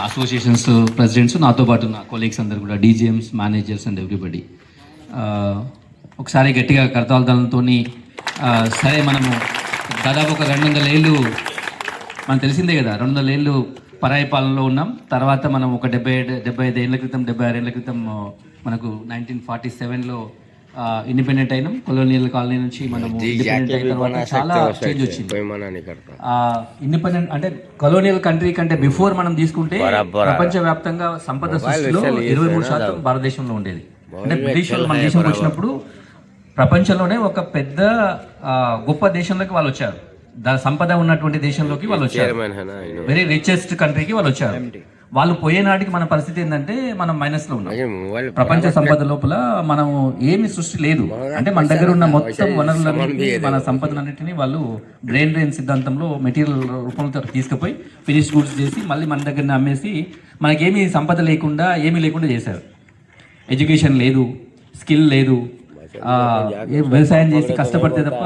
Associations presidents, నాతో పాటు నా కొలీగ్స్ అందరు కూడా, డీజీఎంస్, మేనేజర్స్ అండ్ ఎవ్రీబడి, ఒకసారి గట్టిగా కరతాళాలతో సరే మనము దాదాపు ఒక 200 ఏళ్ళు మనకు తెలిసిందే కదా, 200 ఏళ్ళు పరాయి పాలనలో ఉన్నాం. తర్వాత మనం ఒక 75 ఏళ్ళ క్రితం, 76 ఏళ్ళ క్రితం మనకు 1947లో ఇండిపెండెంట్ అయినాం. కొలోనియల్ కాలనీ నుంచి మనము ఇండిపెండెంట్ అయిన తర్వాత చాలా చేంజ్ వచ్చింది. ఇండిపెండెంట్ అంటే కొలోనియల్ కంట్రీ కంటే బిఫోర్ మనం తీసుకుంటే ప్రపంచవ్యాప్తంగా సంపద సృష్టిలో 23% భారతదేశంలో ఉండేది. అంటే బ్రిటిష్ వాళ్ళు మన దేశంకి వచ్చినప్పుడు ప్రపంచంలోనే ఒక పెద్ద గొప్ప దేశంలోకి వాళ్ళు వచ్చారు. సంపద ఉన్నటువంటి దేశంలోకి వాళ్ళు వచ్చారు, వెరీ రిచెస్ట్ కంట్రీకి వాళ్ళు వచ్చారు. వాళ్ళు పోయే నాటికి మన పరిస్థితి ఏంటంటే మనం మైనస్ లో ఉన్నాం. ప్రపంచ సంపద లోపల మనం ఏమి సృష్టి లేదు. అంటే మన దగ్గర ఉన్న మొత్తం వనరులన్నింటినీ, మన సంపదలన్నింటినీ వాళ్ళు బ్రెయిన్ డ్రైన్ సిద్ధాంతంలో మెటీరియల్ రూపంలో తీసుకుపోయి ఫినిష్ గూడ్స్ చేసి మళ్ళీ మన దగ్గర అమ్మేసి మనకేమీ సంపద లేకుండా ఏమీ లేకుండా చేశారు. ఎడ్యుకేషన్ లేదు, స్కిల్ లేదు, వ్యవసాయం చేసి కష్టపడితే తప్ప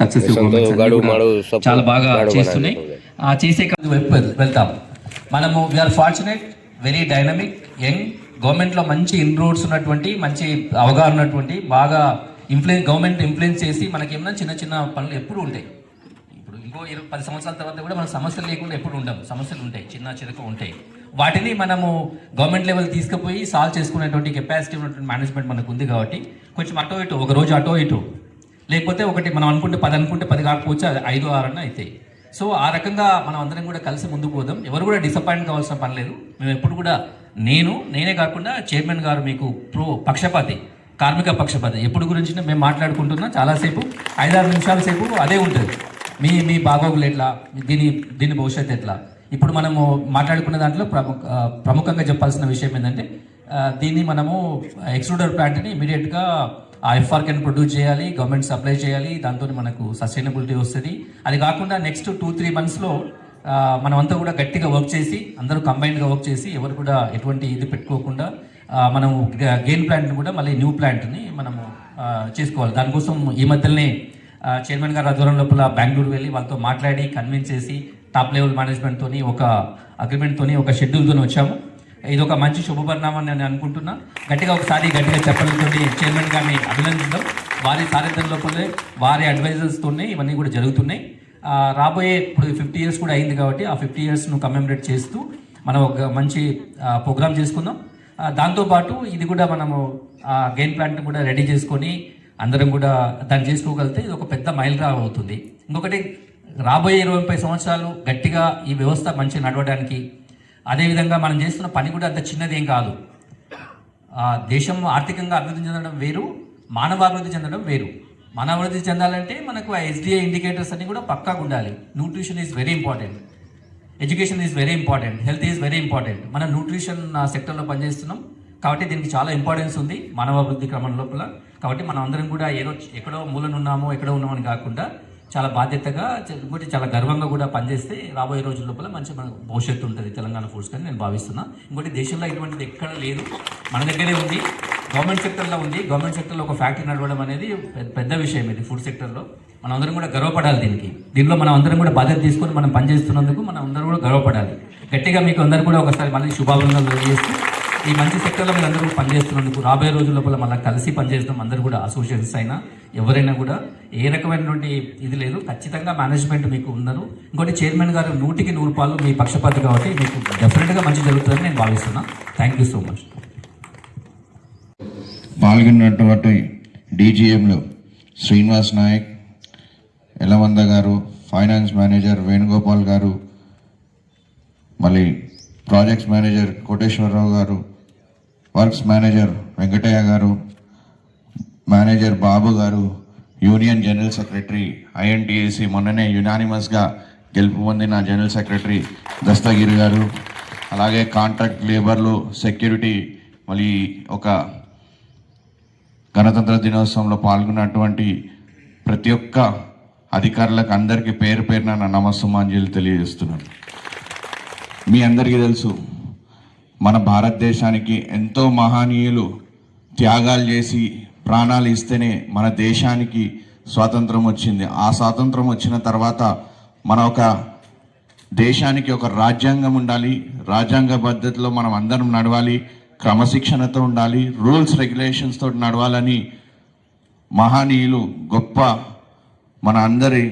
సక్సెసివ్ చాలా బాగా చేస్తున్నాయి. చేసే వెళ్తాం మనము. We are fortunate, very dynamic, young, గవర్నమెంట్లో మంచి ఇన్రోడ్స్ ఉన్నటువంటి, మంచి అవగాహన ఉన్నటువంటి, బాగా గవర్నమెంట్ ఇన్ఫ్లుయెన్స్ చేసి మనకేమన్నా చిన్న చిన్న పనులు ఎప్పుడు ఉంటాయి. ఇప్పుడు ఇంకో 10 సంవత్సరాల తర్వాత కూడా మనకు సమస్యలు లేకుండా ఎప్పుడు ఉండవు. సమస్యలు ఉంటాయి, చిన్న చిరక ఉంటాయి. వాటిని మనము గవర్నమెంట్ లెవెల్ తీసుకుపోయి సాల్వ్ చేసుకునేటువంటి కెపాసిటీ ఉన్నటువంటి మేనేజ్మెంట్ మనకు ఉంది. కాబట్టి కొంచెం అటో ఇటు, ఒక రోజు అటో ఇటు, లేకపోతే ఒకటి మనం అనుకుంటే 10 అనుకుంటే 10 కాకపోవచ్చు, 5, 6 అన్న అవుతాయి. సో ఆ రకంగా మనం అందరం కూడా కలిసి ముందుకు పోదాం. ఎవరు కూడా డిసప్పాయింట్ కావాల్సిన పని లేదు. మేము ఎప్పుడు కూడా నేనే కాకుండా చైర్మన్ గారు మీకు పక్షపాతి, కార్మిక పక్షపాతి, ఎప్పుడు గురించి మేము మాట్లాడుకుంటున్నా చాలాసేపు 5-6 నిమిషాల సేపు అదే ఉంటుంది. మీ బాగోగులు ఎట్లా, దీని భవిష్యత్తు ఎట్లా. ఇప్పుడు మనము మాట్లాడుకున్న దాంట్లో ప్రముఖంగా చెప్పాల్సిన విషయం ఏంటంటే దీన్ని మనము ఎక్స్ట్రూడర్ ప్లాంట్ని ఇమీడియట్గా ఎఫ్ఆర్కెన్ ప్రొడ్యూస్ చేయాలి, గవర్నమెంట్ సప్లై చేయాలి. దాంతో మనకు సస్టైనబిలిటీ వస్తుంది. అది కాకుండా నెక్స్ట్ 2-3 మంత్స్లో మనమంతా కూడా గట్టిగా వర్క్ చేసి, అందరూ కంబైన్డ్గా వర్క్ చేసి, ఎవరు కూడా ఎటువంటి ఇది పెట్టుకోకుండా మనము గెయిన్ ప్లాంట్ని కూడా మళ్ళీ న్యూ ప్లాంట్ని మనము చేసుకోవాలి. దానికోసం ఈ మధ్యలోనే చైర్మన్ గారు ఆధ్వర్యం లోపల బెంగళూరు వెళ్ళి వాళ్ళతో మాట్లాడి కన్విన్స్ చేసి టాప్ లెవెల్ మేనేజ్మెంట్తో ఒక అగ్రిమెంట్తో ఒక షెడ్యూల్తో వచ్చాము. ఇది ఒక మంచి శుభపరిణామం నేను అనుకుంటున్నా. గట్టిగా చెప్పడంతో చైర్మన్ గారిని అభినందిద్దాం. వారి సారథ్యం లోపలే, వారి అడ్వైజర్స్తోనే ఇవన్నీ కూడా జరుగుతున్నాయి. రాబోయే ఇప్పుడు 50 years కూడా అయింది కాబట్టి ఆ 50 yearsను కమెమరేట్ చేస్తూ మనం ఒక మంచి ప్రోగ్రామ్ చేసుకుందాం. దాంతోపాటు ఇది కూడా మనము గెయిన్ ప్లాంట్ని కూడా రెడీ చేసుకొని అందరం కూడా దాన్ని చేసుకోగలిగితే ఇది ఒక పెద్ద మైలురాయి అవుతుంది. ఇంకొకటి, రాబోయే 25 సంవత్సరాలు గట్టిగా ఈ వ్యవస్థ మంచి నడవడానికి, అదేవిధంగా మనం చేస్తున్న పని కూడా అంత చిన్నదేం కాదు. దేశం ఆర్థికంగా అభివృద్ధి చెందడం వేరు, మానవాభివృద్ధి చెందడం వేరు. మానవాభివృద్ధి చెందాలంటే మనకు ఆ SDA ఇండికేటర్స్ అన్ని కూడా పక్కాగా ఉండాలి. Nutrition is very important, education is very important, health is very important. మనం న్యూట్రిషన్ సెక్టర్లో పనిచేస్తున్నాం కాబట్టి దీనికి చాలా ఇంపార్టెన్స్ ఉంది మానవాభివృద్ధి క్రమం లోపల. కాబట్టి మనం అందరం కూడా ఎక్కడో మూలనున్నామో ఎక్కడో ఉన్నామని కాకుండా చాలా బాధ్యతగా, ఇంకోటి చాలా గర్వంగా కూడా పనిచేస్తే రాబోయే రోజుల లోపల మంచి మన భవిష్యత్తు ఉంటుంది తెలంగాణ ఫుడ్స్ కానీ నేను భావిస్తున్నా. ఇంకోటి, దేశంలో ఇటువంటిది ఎక్కడ లేదు, మన దగ్గరే ఉంది. గవర్నమెంట్ సెక్టర్లో ఉంది. గవర్నమెంట్ సెక్టర్లో ఒక ఫ్యాక్టరీ నడవడం అనేది పెద్ద విషయం. ఇది ఫుడ్ సెక్టర్లో మనం అందరం కూడా గర్వపడాలి. దీనిలో మనం అందరం కూడా బాధ్యత తీసుకొని మనం పనిచేస్తున్నందుకు మనం అందరం కూడా గర్వపడాలి. గట్టిగా మీకు అందరూ కూడా ఒకసారి మళ్ళీ శుభాభినందనలు తెలియజేస్తూ, ఈ మంచి సెక్టర్లో మీరు అందరూ పనిచేస్తున్నందుకు రాబోయే రోజుల లోపల మళ్ళీ కలిసి పనిచేస్తాం. అందరూ కూడా అసోసియేషన్స్ అయినా ఎవరైనా కూడా ఏ రకమైనటువంటి ఇది లేదు. ఖచ్చితంగా మేనేజ్మెంట్ మీకు ఉన్నారు. ఇంకోటి, చైర్మన్ గారు 100కి 100 మీ పక్షపాతి కాబట్టి మీకు డెఫినెట్గా మంచి జరుగుతుందని నేను భావిస్తున్నా. Thank you so much. పాల్గొన్నటువంటి డీజీఎంలు శ్రీనివాస్ నాయక్, ఎలమంద గారు, ఫైనాన్స్ మేనేజర్ వేణుగోపాల్ గారు, మళ్ళీ ప్రాజెక్ట్స్ మేనేజర్ కోటేశ్వరరావు గారు, వర్క్స్ మేనేజర్ వెంకటయ్య గారు, మేనేజర్ బాబు గారు, యూనియన్ జనరల్ సెక్రటరీ INTAC మొన్ననే యునానిమస్గా గెలుపు పొందిన జనరల్ సెక్రటరీ దస్తగిరి గారు, అలాగే కాంట్రాక్ట్ లేబర్లు, సెక్యూరిటీ, మళ్ళీ ఒక గణతంత్ర దినోత్సవంలో పాల్గొన్నటువంటి ప్రతి ఒక్క అధికారులకు అందరికీ పేరు పేరున నా నమస్సుమాంజలి తెలియజేస్తున్నాను. మీ అందరికీ తెలుసు, మన భారతదేశానికి ఎంతో మహనీయులు త్యాగాలు చేసి ప్రాణాలు ఇస్తేనే మన దేశానికి స్వాతంత్రం వచ్చింది. ఆ స్వాతంత్రం వచ్చిన తర్వాత మన ఒక దేశానికి ఒక రాజ్యాంగం ఉండాలి, రాజ్యాంగ పద్ధతిలో మనం అందరం నడవాలి, క్రమశిక్షణతో ఉండాలి, రూల్స్ రెగ్యులేషన్స్ తోటి నడవాలని మహనీయులు గొప్ప మన అందరి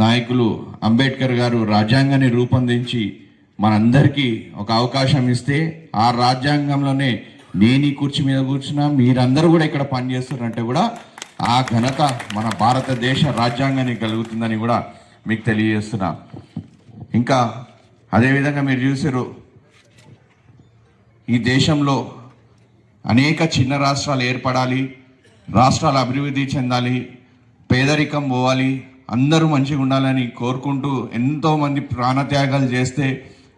నాయకులు అంబేద్కర్ గారు రాజ్యాంగాన్ని రూపొందించి మనందరికీ ఒక అవకాశం ఇస్తే ఆ రాజ్యాంగంలోనే నేను ఈ కుర్చీ మీద కూర్చున్నా, మీరందరూ కూడా ఇక్కడ పనిచేస్తున్నారంటే కూడా ఆ ఘనత మన భారతదేశ రాజ్యాంగానికి కలుగుతుందని కూడా మీకు తెలియజేస్తున్నా. ఇంకా అదేవిధంగా మీరు చూసారు, ఈ దేశంలో అనేక చిన్న రాష్ట్రాలు ఏర్పడాలి, రాష్ట్రాలు అభివృద్ధి చెందాలి, పేదరికం పోవాలి, అందరూ మంచిగా ఉండాలని కోరుకుంటూ ఎంతోమంది ప్రాణత్యాగాలు చేస్తే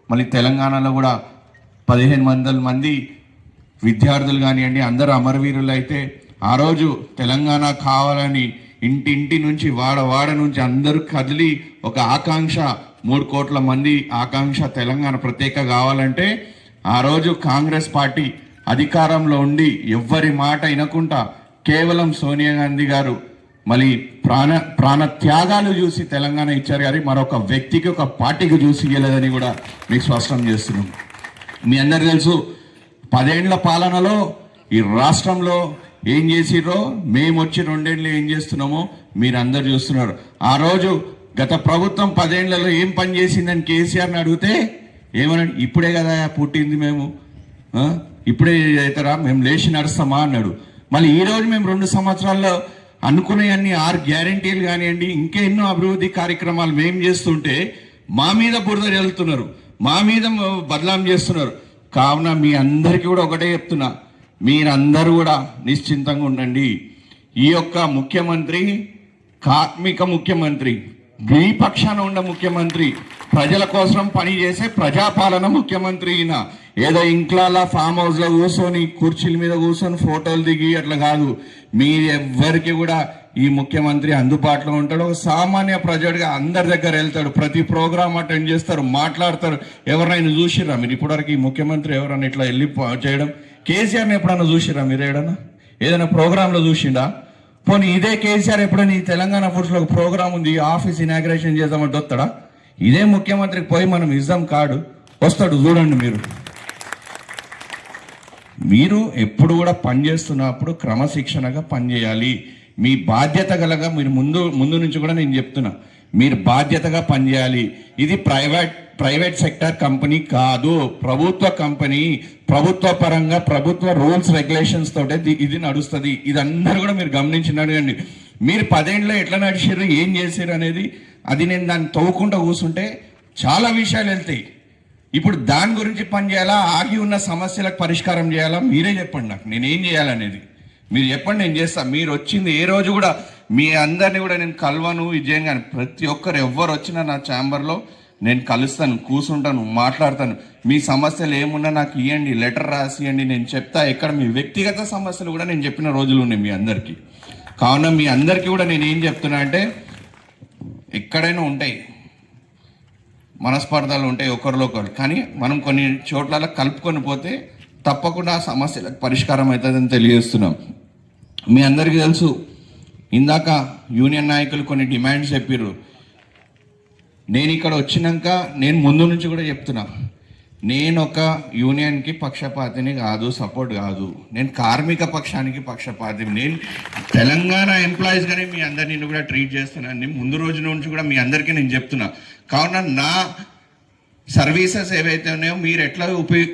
మళ్ళీ తెలంగాణలో కూడా 1500 మంది విద్యార్థులు కానివ్వండి అందరూ అమరవీరులు అయితే ఆ రోజు తెలంగాణ కావాలని ఇంటింటి నుంచి వాడ నుంచి అందరూ కదిలి ఒక ఆకాంక్ష 3 కోట్ల మంది ఆకాంక్ష తెలంగాణ ప్రత్యేక కావాలంటే ఆ రోజు కాంగ్రెస్ పార్టీ అధికారంలో ఉండి ఎవ్వరి మాట వినకుండా కేవలం సోనియా గాంధీ గారు మళ్ళీ ప్రాణ త్యాగాలు చూసి తెలంగాణ ఇచ్చారు కానీ మరొక వ్యక్తికి ఒక పార్టీకి చూసి ఇవ్వలేదని కూడా మీకు స్పష్టం చేస్తున్నాం. మీ అందరు తెలుసు 10 ఏళ్ల పాలనలో ఈ రాష్ట్రంలో ఏం చేసిర్రో, మేము వచ్చి 2 ఏళ్ళు ఏం చేస్తున్నామో మీరు అందరు చూస్తున్నారు. ఆ రోజు గత ప్రభుత్వం 10 ఏళ్లలో ఏం పని చేసిందని కేసీఆర్ని అడిగితే ఏమన్నాడు, ఇప్పుడే కదా పుట్టింది మేము, ఇప్పుడే అవుతారా, మేము లేచి నడుస్తామా అన్నాడు. మళ్ళీ ఈరోజు మేము 2 సంవత్సరాల్లో అనుకునేవన్నీ 6 గ్యారంటీలు కానివ్వండి ఇంకా ఎన్నో అభివృద్ధి కార్యక్రమాలు మేము చేస్తుంటే మా మీద బురద చల్లుతున్నారు, మా మీద బదలాం చేస్తున్నారు. కావున మీ అందరికీ కూడా ఒకటే చెప్తున్నా, మీరందరూ కూడా నిశ్చింతంగా ఉండండి. ఈ యొక్క ముఖ్యమంత్రి కార్మిక ముఖ్యమంత్రి, మీ పక్షాన ఉన్న ముఖ్యమంత్రి, ప్రజల కోసం పనిచేసే ప్రజాపాలన ముఖ్యమంత్రి. ఈయన ఏదో ఇంట్లో ఫామ్ హౌస్లో కూర్చొని కుర్చీల మీద కూర్చొని ఫోటోలు దిగి అట్లా కాదు. మీరెవ్వరికి కూడా ఈ ముఖ్యమంత్రి అందుబాటులో ఉంటాడు. ఒక సామాన్య ప్రజడిగా అందరి దగ్గర వెళ్తాడు, ప్రతి ప్రోగ్రామ్ అటెండ్ చేస్తారు, మాట్లాడతారు. ఎవరైనా చూసిర్రా మీరు ఇప్పటివరకు ఈ ముఖ్యమంత్రి ఎవరైనా ఇట్లా వెళ్ళి చేయడం? కేసీఆర్ని ఎప్పుడన్నా చూసిర్రా మీరు? ఏదైనా ప్రోగ్రాంలో చూసిండా? పోనీ ఇదే కేసీఆర్ ఎప్పుడైనా ఈ తెలంగాణ ఫుడ్స్లో ఒక ప్రోగ్రామ్ ఉంది, ఆఫీస్ ఇనాగ్రేషన్ చేద్దామంటే వస్తాడా? ఇదే ముఖ్యమంత్రికి పోయి మనం ఇద్దాం కార్డు, వస్తాడు. చూడండి మీరు ఎప్పుడు కూడా పనిచేస్తున్నప్పుడు క్రమశిక్షణగా పనిచేయాలి. మీ బాధ్యత గలగా మీరు ముందు నుంచి కూడా నేను చెప్తున్నా, మీరు బాధ్యతగా పనిచేయాలి. ఇది ప్రైవేట్ సెక్టర్ కంపెనీ కాదు, ప్రభుత్వ కంపెనీ. ప్రభుత్వ పరంగా ప్రభుత్వ రూల్స్ రెగ్యులేషన్స్ తోటే ఇది నడుస్తుంది. ఇది అందరూ కూడా మీరు గమనించినట్టండి. మీరు 10 ఏళ్ళలో ఎట్లా నడిచారు, ఏం చేశారు అనేది అది నేను దాన్ని తవ్వుకుంటూ కూర్చుంటే చాలా విషయాలు వెళ్తాయి. ఇప్పుడు దాని గురించి పని చేయాలా, ఆగి ఉన్న సమస్యలకు పరిష్కారం చేయాలా? మీరే చెప్పండి నాకు, నేనేం చేయాలనేది మీరు చెప్పండి, నేను చేస్తాను. మీరు వచ్చింది ఏ రోజు కూడా మీ అందరినీ కూడా నేను కలవను, విజయం కానీ ప్రతి ఒక్కరు ఎవ్వరు వచ్చినా నా ఛాంబర్లో నేను కలుస్తాను, కూర్చుంటాను, మాట్లాడతాను. మీ సమస్యలు ఏమున్నా నాకు ఇవ్వండి, లెటర్ రాసి ఇవ్వండి, నేను చెప్తా. ఎక్కడ మీ వ్యక్తిగత సమస్యలు కూడా నేను చెప్పిన రోజులు ఉన్నాయి మీ అందరికీ. కావున మీ అందరికీ కూడా నేను ఏం చెప్తున్నా అంటే, ఎక్కడైనా ఉంటాయి మనస్పర్ధలు ఉంటాయి ఒకరిలో ఒకరు, కానీ మనం కొన్ని చోట్ల కలుపుకొని పోతే తప్పకుండా ఆ సమస్యలకు పరిష్కారం అవుతుందని తెలియజేస్తున్నాం. మీ అందరికీ తెలుసు, ఇందాక యూనియన్ నాయకులు కొన్ని డిమాండ్స్ చెప్పారు. నేను ఇక్కడ వచ్చినాక నేను ముందు నుంచి కూడా చెప్తున్నా, నేను ఒక యూనియన్కి పక్షపాతిని కాదు, సపోర్ట్ కాదు. నేను కార్మిక పక్షానికి పక్షపాతిని. నేను తెలంగాణ ఎంప్లాయీస్గానే మీ అందరినీ కూడా ట్రీట్ చేస్తున్నాను. ముందు రోజు నుంచి కూడా మీ అందరికీ నేను చెప్తున్నా. కావున నా సర్వీసెస్ ఏవైతే ఉన్నాయో మీరు ఎట్లా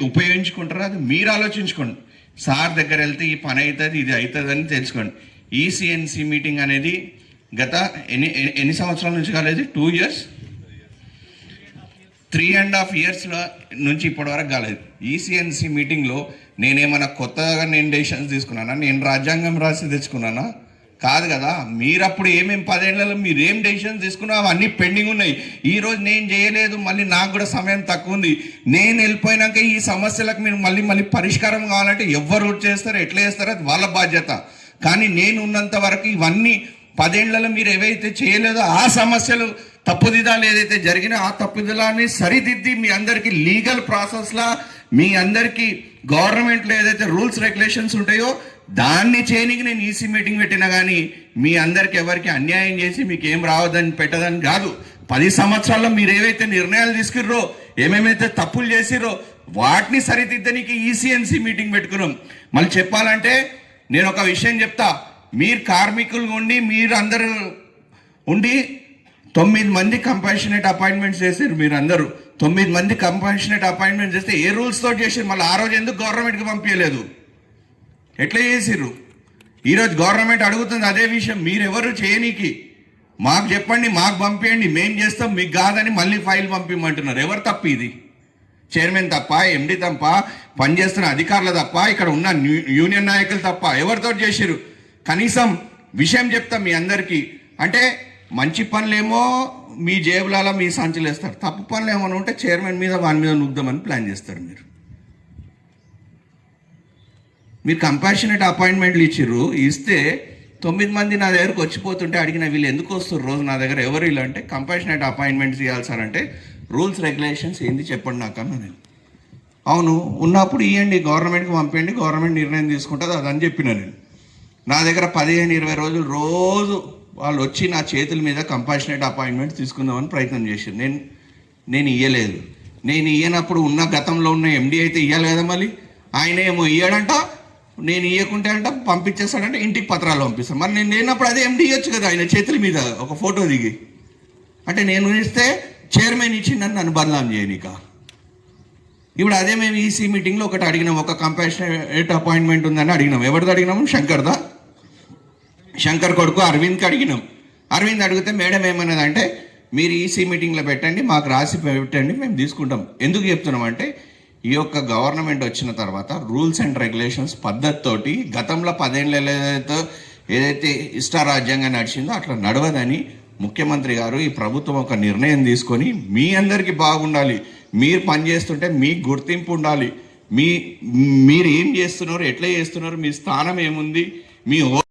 ఉపయోగించుకుంటారో అది మీరు ఆలోచించుకోండి. సార్ దగ్గర వెళ్తే ఈ పని అవుతుంది, ఇది అవుతుంది అని తెలుసుకోండి. ఈసీఎన్సీ మీటింగ్ అనేది గత ఎన్ని సంవత్సరాల నుంచి కాలేదు? 2 years, 3.5 years నుంచి ఇప్పటి వరకు కాలేదు. ఈసీఎన్సీ మీటింగ్లో నేనేమన్నా కొత్తగా నేను డెసిషన్స్ తీసుకున్నానా? నేను రాజ్యాంగం రాసి తెచ్చుకున్నానా? కాదు కదా. మీరప్పుడు ఏమేమి 10 ఏళ్లలో మీరు ఏం డెసిషన్స్ తీసుకున్నా అవన్నీ పెండింగ్ ఉన్నాయి. ఈరోజు నేను చేయలేదు, మళ్ళీ నాకు కూడా సమయం తక్కువ ఉంది. నేను వెళ్ళిపోయినాక ఈ సమస్యలకు మీరు మళ్ళీ పరిష్కారం కావాలంటే ఎవరు చేస్తారో ఎట్లా చేస్తారో అది వాళ్ళ బాధ్యత. కానీ నేను ఉన్నంత వరకు ఇవన్నీ 10 ఏళ్లలో మీరు ఏవైతే చేయలేదో ఆ సమస్యలు తప్పుదిదాలు ఏదైతే జరిగినా ఆ తప్పుదిదాన్ని సరిదిద్ది మీ అందరికీ లీగల్ ప్రాసెస్లా మీ అందరికీ గవర్నమెంట్లో ఏదైతే రూల్స్ రెగ్యులేషన్స్ ఉంటాయో దాన్ని చేయనికి నేను ఈసీ మీటింగ్ పెట్టినా కానీ మీ అందరికి ఎవరికి అన్యాయం చేసి మీకు ఏం రావద్దని పెట్టదని కాదు. 10 సంవత్సరాల్లో మీరు ఏవైతే నిర్ణయాలు తీసుకుర్రో ఏమేమైతే తప్పులు చేసిరో వాటిని సరిదిద్దనికి ఈసీఎన్సీ మీటింగ్ పెట్టుకున్నాం. మళ్ళీ చెప్పాలంటే నేను ఒక విషయం చెప్తా, మీరు కార్మికులు ఉండి మీరు అందరూ ఉండి 9 మంది కంపాషనేట్ అపాయింట్మెంట్స్ చేశారు. మీరు అందరూ 9 మంది కంపాషనేట్ అపాయింట్మెంట్ చేస్తే ఏ రూల్స్ తోటి చేసారు? మళ్ళీ ఆ రోజు ఎందుకు గవర్నమెంట్కి పంపించలేదు? ఎట్లా చేసిర్రు? ఈరోజు గవర్నమెంట్ అడుగుతుంది అదే విషయం. మీరెవరు చేయనీకి మాకు చెప్పండి, మాకు పంపించండి, మేం చేస్తాం, మీకు కాదని మళ్ళీ ఫైల్ పంపించమంటున్నారు. ఎవరు తప్ప? ఇది చైర్మన్ తప్ప, ఎండి తప్ప, పనిచేస్తున్న అధికారులు తప్ప, ఇక్కడ ఉన్న యూనియన్ నాయకులు తప్ప? ఎవరితో చేసిరు? కనీసం విషయం చెప్తాం మీ అందరికీ. అంటే మంచి పనులేమో మీ జేబులలో మీ సంచులు వేస్తారు, తప్పు పనులు ఏమైనా ఉంటే చైర్మన్ మీద వాని మీద నుగ్దామని ప్లాన్ చేస్తారు. మీరు కంపాషనేట్ అపాయింట్మెంట్లు ఇచ్చిర్రు, ఇస్తే 9 మంది నా దగ్గరకు వచ్చిపోతుంటే అడిగిన వీళ్ళు ఎందుకు వస్తారు రోజు నా దగ్గర, ఎవరు వీళ్ళు అంటే కంపాషనేట్ అపాయింట్మెంట్స్ ఇవ్వాలి సార్ అంటే రూల్స్ రెగ్యులేషన్స్ ఏంది చెప్పండి నాకన్నా. నేను అవును ఉన్నప్పుడు ఇవ్వండి, గవర్నమెంట్కి పంపండి, గవర్నమెంట్ నిర్ణయం తీసుకుంటుంది అదని చెప్పిన. నేను నా దగ్గర 15-20 రోజులు రోజు వాళ్ళు వచ్చి నా చేతుల మీద కంపాషనేట్ అపాయింట్మెంట్ తీసుకుందామని ప్రయత్నం చేశారు. నేను ఇయ్యలేదు. నేను ఇయ్యనప్పుడు ఉన్న గతంలో ఉన్న ఎండి అయితే ఇవ్వాలి కదా, మళ్ళీ ఆయన ఏమో ఇయ్యడంట, నేను ఇవ్వకుంటే అంట పంపించేస్తాడంటే ఇంటికి పత్రాలు పంపిస్తాను. మరి నేను లేనప్పుడు అదే ఎండి ఇవ్వచ్చు కదా ఆయన చేతుల మీద ఒక ఫోటో దిగి. అంటే నేను ఇస్తే చైర్మన్ ఇచ్చిండని నన్ను బదనాం చేయనిక. ఇప్పుడు అదే మేము ఈసీ మీటింగ్లో ఒకటి అడిగినాం, ఒక కంపాషనేట్ అపాయింట్మెంట్ ఉందని అడిగినాం. ఎవరిది అడిగినాము? శంకర్దా. శంకర్ కొడుకు అరవింద్కి అడిగినాం. అరవింద్ అడిగితే మేడం ఏమన్నదంటే మీరు ఈసీ మీటింగ్లో పెట్టండి, మాకు రాసి పెట్టండి, మేము తీసుకుంటాం. ఎందుకు చెప్తున్నాం అంటే ఈ యొక్క గవర్నమెంట్ వచ్చిన తర్వాత రూల్స్ అండ్ రెగ్యులేషన్స్ పద్ధతితోటి గతంలో 10 ఏళ్ళ ఏదైతే ఇష్టారాజ్యంగా నడిచిందో అట్లా నడవదని ముఖ్యమంత్రి గారు, ఈ ప్రభుత్వం ఒక నిర్ణయం తీసుకొని మీ అందరికీ బాగుండాలి, మీరు పనిచేస్తుంటే మీకు గుర్తింపు ఉండాలి, మీరు ఏం చేస్తున్నారు, ఎట్లా చేస్తున్నారు, మీ స్థానం ఏముంది, మీ